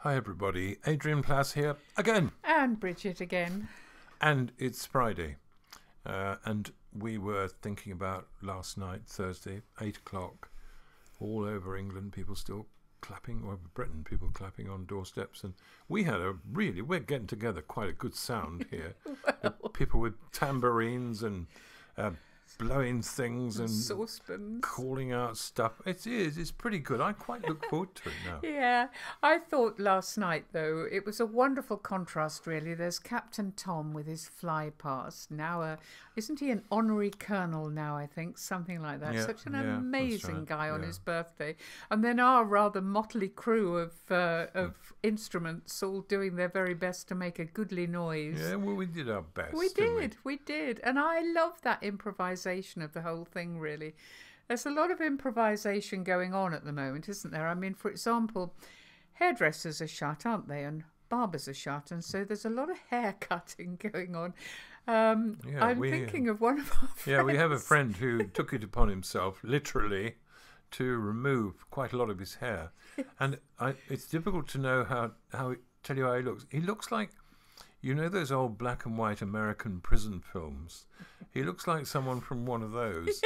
Hi everybody, Adrian Plass here again. And Bridget again. And it's Friday. And we were thinking about last night, Thursday, 8 o'clock, all over England, people still clapping, or Britain, people clapping on doorsteps. And we had we're getting together quite a good sound here. People with tambourines and blowing things and saucepans, calling out stuff. It's pretty good. I quite look forward to it now. Yeah, I thought last night though it was a wonderful contrast really. There's Captain Tom with his fly past now. Isn't he an honorary colonel now? I think something like that. Yeah, Such an yeah, amazing right, guy on yeah. his birthday, and then our rather motley crew of instruments all doing their very best to make a goodly noise. Yeah, well, we did our best. We didn't did, and I love that improvisation of the whole thing. Really, there's a lot of improvisation going on at the moment, isn't there? I mean, for example, hairdressers are shut, aren't they, and barbers are shut, and so there's a lot of hair cutting going on. I'm thinking of one of our friends. Yeah, we have a friend who took it upon himself, literally, to remove quite a lot of his hair, and it's difficult to know tell you how he looks. He looks like, you know, those old black and white American prison films. He looks like someone from one of those.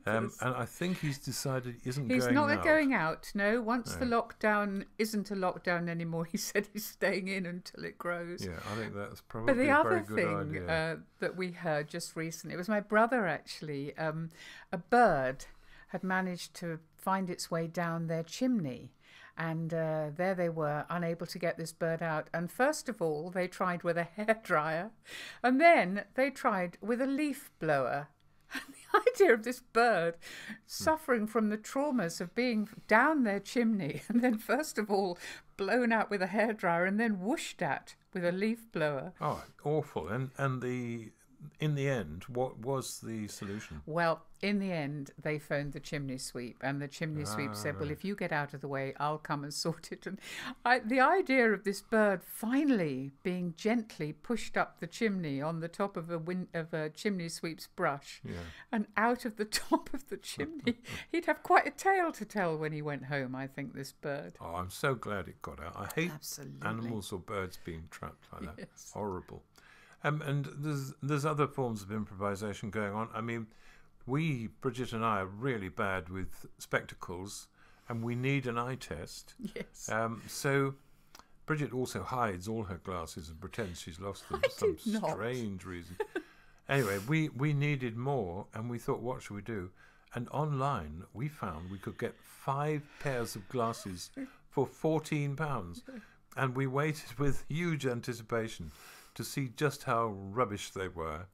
And I think he's decided he isn't going out. He's not going out, no. Once the lockdown isn't a lockdown anymore, he said he's staying in until it grows. Yeah, I think that's probably But the a other very good thing idea. that we heard just recently, it was my brother actually, a bird had managed to find its way down their chimney. And there they were, unable to get this bird out. And first of all, they tried with a hairdryer. And then they tried with a leaf blower. And the idea of this bird suffering from the traumas of being down their chimney and then first of all blown out with a hairdryer and then whooshed at with a leaf blower. Oh, awful. And in the end, what was the solution? Well, in the end, they phoned the chimney sweep, and the chimney sweep said, well, if you get out of the way, I'll come and sort it. And the idea of this bird finally being gently pushed up the chimney on the top of a chimney sweep's brush and out of the top of the chimney, he'd have quite a tale to tell when he went home, I think, this bird. Oh, I'm so glad it got out. I hate Absolutely. animals or birds being trapped like that. Yes. Horrible. And there's other forms of improvisation going on. I mean, Bridget and I, are really bad with spectacles, and we need an eye test. Yes. So Bridget also hides all her glasses and pretends she's lost them for some strange reason. Anyway, we needed more, and we thought, what should we do? And online, we found we could get 5 pairs of glasses for £14, and we waited with huge anticipation to see just how rubbish they were.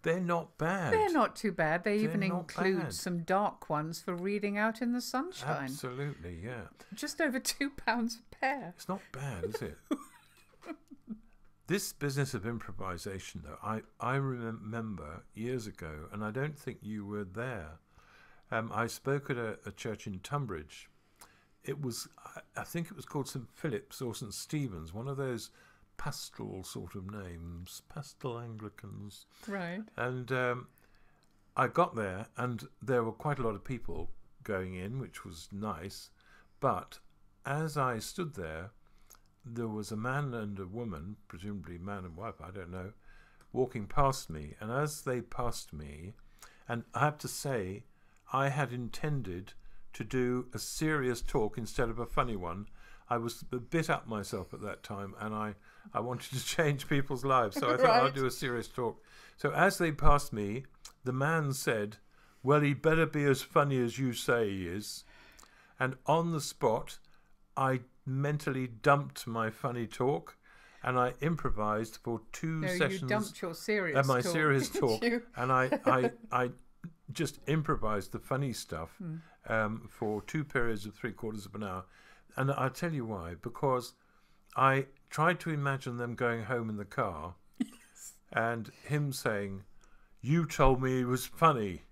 They're not bad. They're not too bad. They even not include bad. some dark ones for reading out in the sunshine. Absolutely, yeah. Just over £2 a pair. It's not bad, is it? This business of improvisation, though, I remember years ago, and I don't think you were there. I spoke at a church in Tunbridge. It was, I think it was called St. Philip's or St. Stephen's, one of those pastoral sort of names, Pastoral Anglicans. Right. And I got there, and there were quite a lot of people going in, which was nice. But as I stood there, there was a man and a woman, presumably man and wife, I don't know, walking past me. And as they passed me, and I have to say, I had intended to do a serious talk instead of a funny one. I was a bit up myself at that time, and I wanted to change people's lives, so I thought I'd do a serious talk. So as they passed me, the man said, well, he better be as funny as you say he is. And on the spot, I mentally dumped my funny talk, and I improvised for 2 sessions. You dumped your serious my talk, serious didn't talk, you? and I just improvised the funny stuff for 2 periods of 3/4 of an hour. And I'll tell you why, because I tried to imagine them going home in the car and him saying, you told me he was funny.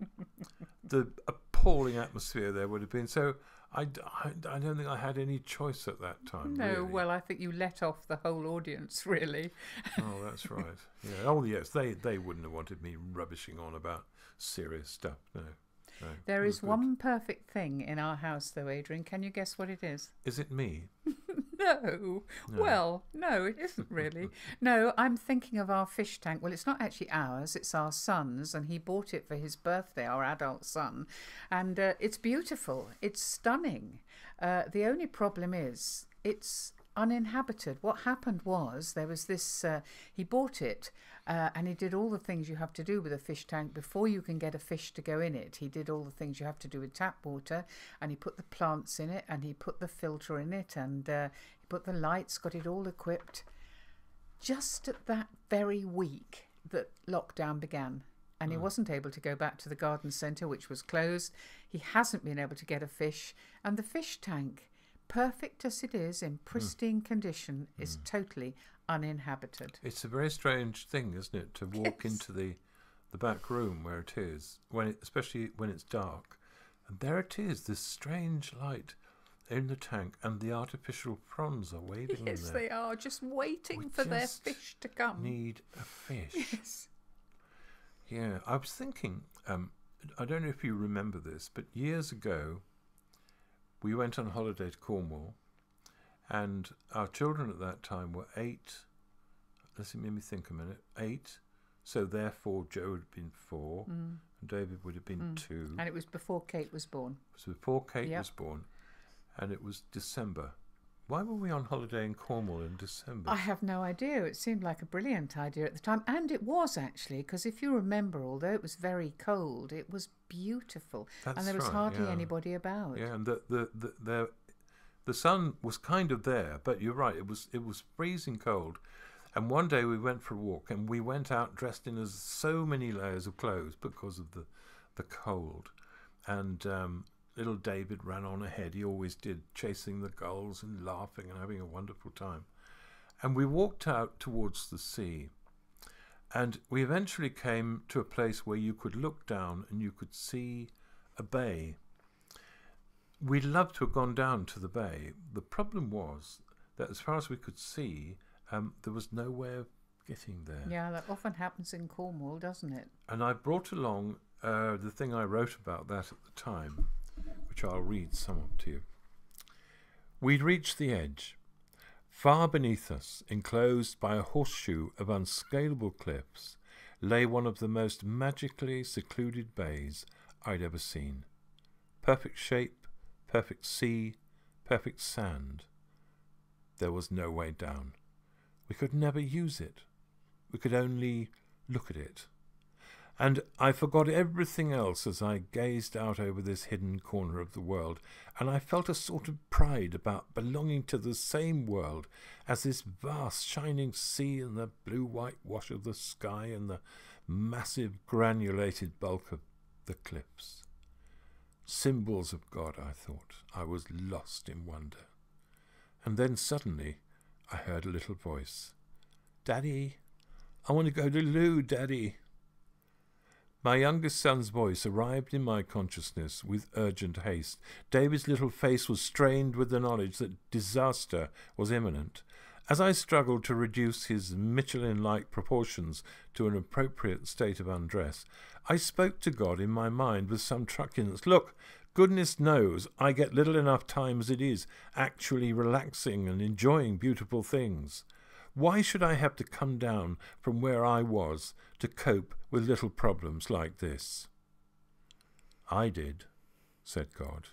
The appalling atmosphere there would have been. So I don't think I had any choice at that time. No, really. well, I think you let off the whole audience, really. Oh, that's right. Yeah. Oh, yes, they wouldn't have wanted me rubbishing on about serious stuff. No. There is one perfect thing in our house, though, Adrian. Can you guess what it is? Is it me? No. Well, no, it isn't really. No, I'm thinking of our fish tank. Well, it's not actually ours, it's our son's, and he bought it for his birthday, our adult son. And it's beautiful, it's stunning. The only problem is it's uninhabited. What happened was there was this, he bought it and he did all the things you have to do with a fish tank before you can get a fish to go in it. He did all the things you have to do with tap water, and he put the plants in it, and he put the filter in it, and he put the lights, got it all equipped. Just at that very week that lockdown began, and he wasn't able to go back to the garden centre, which was closed. He hasn't been able to get a fish, and the fish tank, perfect as it is, in pristine condition, is totally uninhabited. It's a very strange thing, isn't it, to walk into the back room where it is, especially when it's dark, and there it is, this strange light in the tank, and the artificial prawns are waving in there. Yes, they are, just waiting for their fish to come. Need a fish. Yes. Yeah, I was thinking, I don't know if you remember this, but years ago, we went on holiday to Cornwall, and our children at that time were 8. Let's see, let me think a minute. 8. So therefore, Joe would have been 4, and David would have been 2. And it was before Kate was born. It was before Kate was born, and it was December. Why were we on holiday in Cornwall in December? I have no idea. It seemed like a brilliant idea at the time. And it was, actually, because if you remember, although it was very cold, it was beautiful. That's and there was right, hardly anybody about. Yeah, and the sun was kind of there, but you're right, it was freezing cold. And one day we went for a walk, and we went out dressed in as so many layers of clothes because of the cold. And little David ran on ahead. He always did, chasing the gulls and laughing and having a wonderful time. And we walked out towards the sea. And we eventually came to a place where you could look down and you could see a bay. We'd love to have gone down to the bay. The problem was that as far as we could see, there was no way of getting there. Yeah, that often happens in Cornwall, doesn't it? And I brought along the thing I wrote about that at the time, which I'll read some to you. We'd reached the edge. Far beneath us, enclosed by a horseshoe of unscalable cliffs, lay one of the most magically secluded bays I'd ever seen. Perfect shape, perfect sea, perfect sand. There was no way down. We could never use it. We could only look at it. And I forgot everything else as I gazed out over this hidden corner of the world, and I felt a sort of pride about belonging to the same world as this vast shining sea and the blue-white wash of the sky and the massive granulated bulk of the cliffs. Symbols of God, I thought. I was lost in wonder. And then suddenly I heard a little voice. "Daddy, I want to go to Lou, Daddy." My youngest son's voice arrived in my consciousness with urgent haste. David's little face was strained with the knowledge that disaster was imminent. As I struggled to reduce his Michelin-like proportions to an appropriate state of undress, I spoke to God in my mind with some truculence. "Look, goodness knows I get little enough time as it is, actually relaxing and enjoying beautiful things. Why should I have to come down from where I was to cope with little problems like this?" "I did," said God.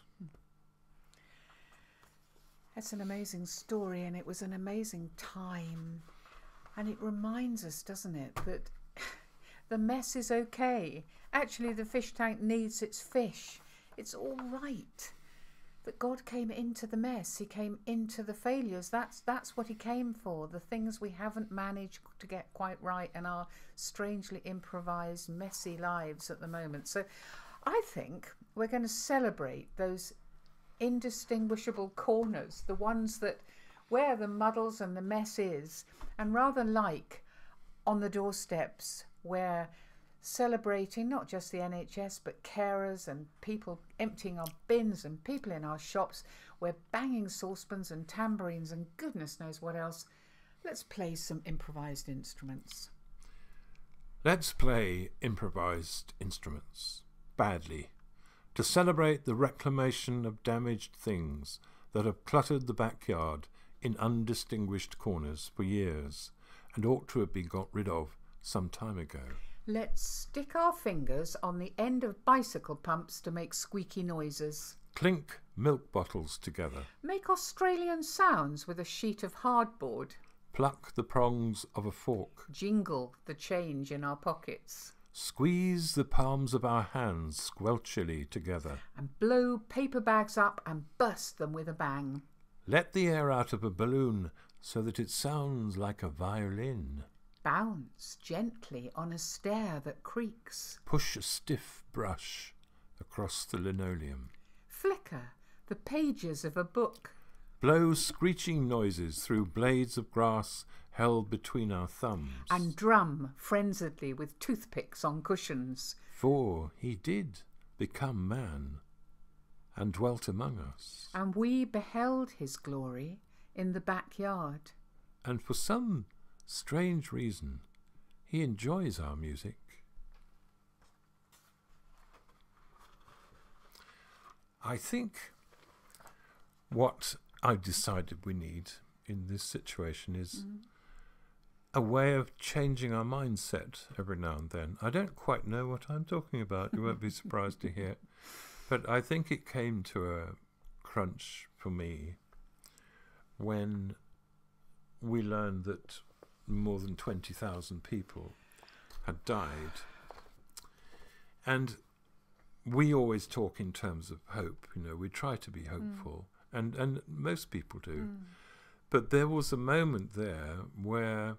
It's an amazing story, and it was an amazing time. And it reminds us, doesn't it, that the mess is okay. Actually, the fish tank needs its fish. It's all right. That God came into the mess. He came into the failures. That's what he came for. The things we haven't managed to get quite right in our strangely improvised, messy lives at the moment. So I think we're going to celebrate those indistinguishable corners, the ones that where the muddles and the mess is, and rather like on the doorsteps where celebrating not just the NHS but carers and people emptying our bins and people in our shops, we're banging saucepans and tambourines and goodness knows what else. Let's play some improvised instruments. Let's play improvised instruments, badly, to celebrate the reclamation of damaged things that have cluttered the backyard in undistinguished corners for years and ought to have been got rid of some time ago. Let's stick our fingers on the end of bicycle pumps to make squeaky noises. Clink milk bottles together. Make Australian sounds with a sheet of hardboard. Pluck the prongs of a fork. Jingle the change in our pockets. Squeeze the palms of our hands squelchily together. And blow paper bags up and burst them with a bang. Let the air out of a balloon so that it sounds like a violin. Bounce gently on a stair that creaks. Push a stiff brush across the linoleum. Flicker the pages of a book. Blow screeching noises through blades of grass held between our thumbs. And drum frenziedly with toothpicks on cushions. For he did become man and dwelt among us. And we beheld his glory in the backyard. And for some strange reason, he enjoys our music. I think what I've decided we need in this situation is a way of changing our mindset every now and then. I don't quite know what I'm talking about. You won't be surprised to hear. But I think it came to a crunch for me when we learned that more than 20,000 people had died. And we always talk in terms of hope. You know, we try to be hopeful, and most people do. But there was a moment there where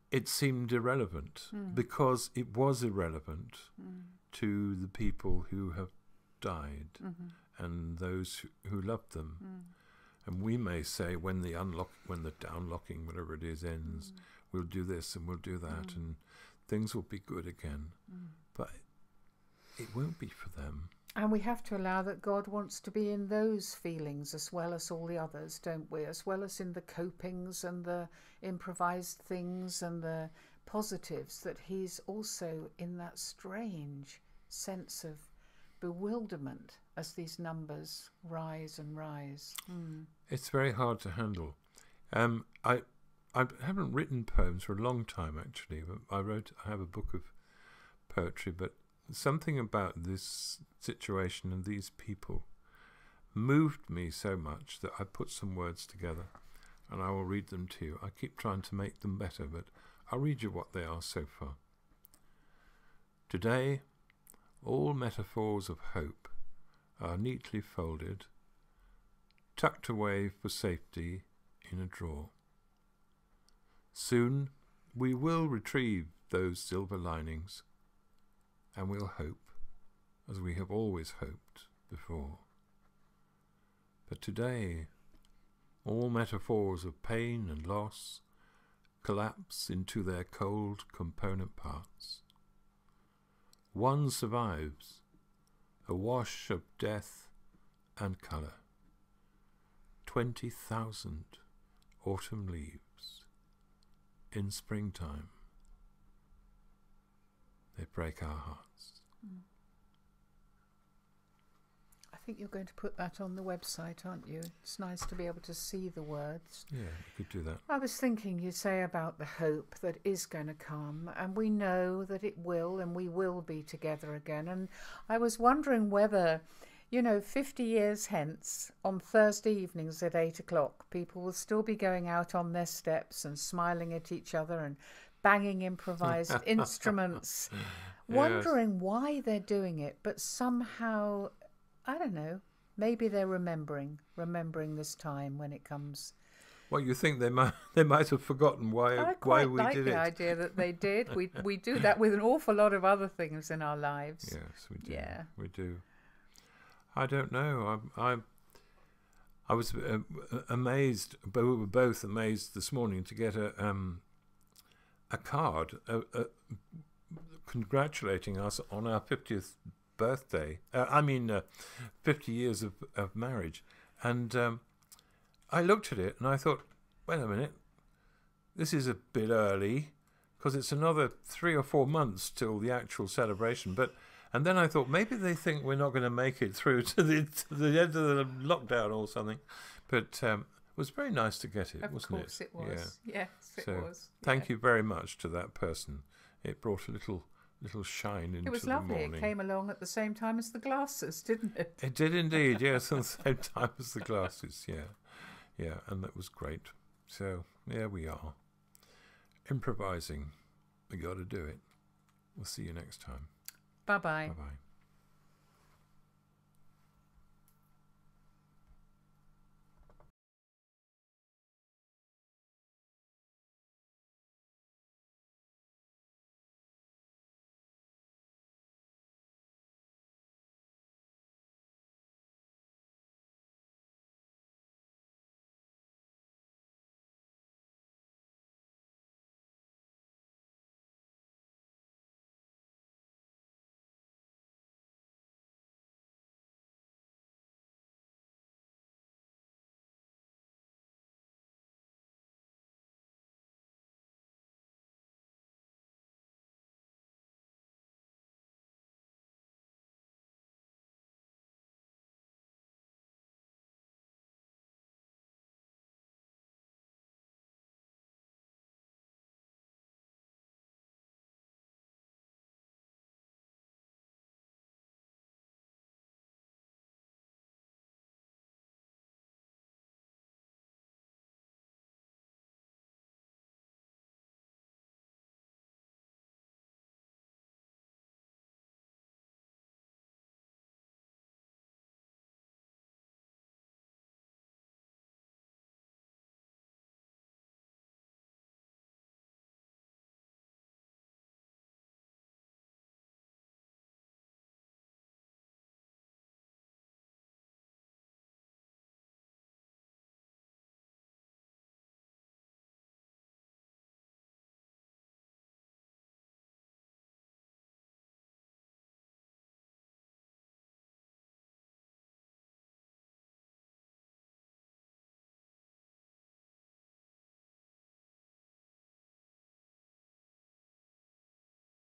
it seemed irrelevant, because it was irrelevant to the people who have died and those who loved them. And we may say, when the downlocking, whatever it is, ends, we'll do this and we'll do that, and things will be good again. But it won't be for them. And we have to allow that God wants to be in those feelings as well as all the others, don't we? As well as in the copings and the improvised things and the positives, that he's also in that strange sense of bewilderment as these numbers rise and rise. It's very hard to handle. I haven't written poems for a long time, actually. I have a book of poetry, but something about this situation and these people moved me so much that I put some words together, and I will read them to you. I keep trying to make them better, but I'll read you what they are so far. Today, all metaphors of hope are neatly folded, tucked away for safety in a drawer. Soon we will retrieve those silver linings, and we'll hope as we have always hoped before. But today, all metaphors of pain and loss collapse into their cold component parts. One survives, a wash of death and colour. 20,000 autumn leaves. In springtime, they break our hearts. I think you're going to put that on the website, aren't you? It's nice to be able to see the words. Yeah, you could do that. I was thinking, you say about the hope that is going to come, and we know that it will, and we will be together again. And I was wondering whether, 50 years hence, on Thursday evenings at 8 o'clock, people will still be going out on their steps and smiling at each other and banging improvised instruments, wondering why they're doing it, but somehow, I don't know, maybe they're remembering this time when it comes. Well, you think they might have forgotten why we did it? I quite like the idea that they did. We do that with an awful lot of other things in our lives. Yes, we do. Yeah, we do. I don't know. I was amazed. But we were both amazed this morning to get a card congratulating us on our 50th birthday. 50 years of marriage. And I looked at it and I thought, wait a minute, this is a bit early, because it's another 3 or 4 months till the actual celebration. And then I thought, maybe they think we're not going to make it through to the end of the lockdown or something. But was very nice to get it, Of wasn't course it Yeah. was. Yes, it So, was. Thank you very much to that person. It brought a little shine into It was the lovely. morning. It came along at the same time as the glasses, didn't it? It did indeed, yes, at the same time as the glasses, yeah, and that was great. So, there we are. Improvising. We got to do it. We'll see you next time. Bye-bye. Bye-bye.